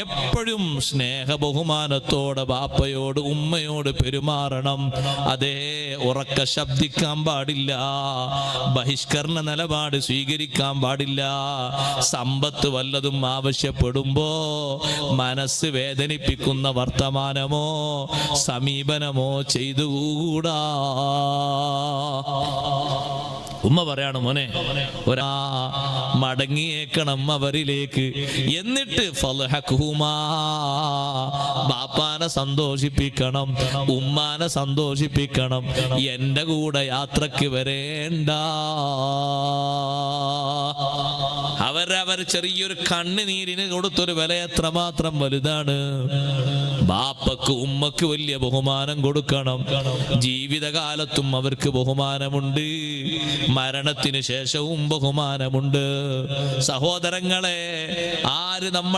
എപ്പോഴും സ്നേഹ ബഹുമാനത്തോടെ ബാപ്പയോട് ഉമ്മയോട് പെരുമാറണം. അതേ, ഉറക്ക ശബ്ദിക്കാൻ പാടില്ല, ബഹിഷ്കരണ നിലപാട് സ്വീകരിക്കാൻ പാടില്ല. സമ്പത്ത് വല്ലതും ആവശ്യപ്പെടുമ്പോ മനസ്സ് വേദനിപ്പിക്കുന്ന വർത്തമാനമോ സമീപനമോ ചെയ്തുകൂടാ. ഉമ്മ പറയാണ്, മോനെ ഒരാ മടങ്ങിയേക്കണം അവരിലേക്ക്. എന്നിട്ട് ഫൽഹഖുമാ, ബാപ്പാനെ സന്തോഷിപ്പിക്കണം, ഉമ്മാനെ സന്തോഷിപ്പിക്കണം. എന്റെ കൂടെ യാത്രക്ക് വരേണ്ട. അവർ ചെറിയൊരു കണ്ണുനീരിന് കൊടുത്തൊരു വില എത്രമാത്രം വലുതാണ്. ബാപ്പക്ക് ഉമ്മക്ക് വലിയ ബഹുമാനം കൊടുക്കണം. ജീവിതകാലത്തും അവർക്ക് ബഹുമാനമുണ്ട്, മരണത്തിന് ശേഷവും ബഹുമാനമുണ്ട്. സഹോദരങ്ങളെ, ആര് നമ്മളെ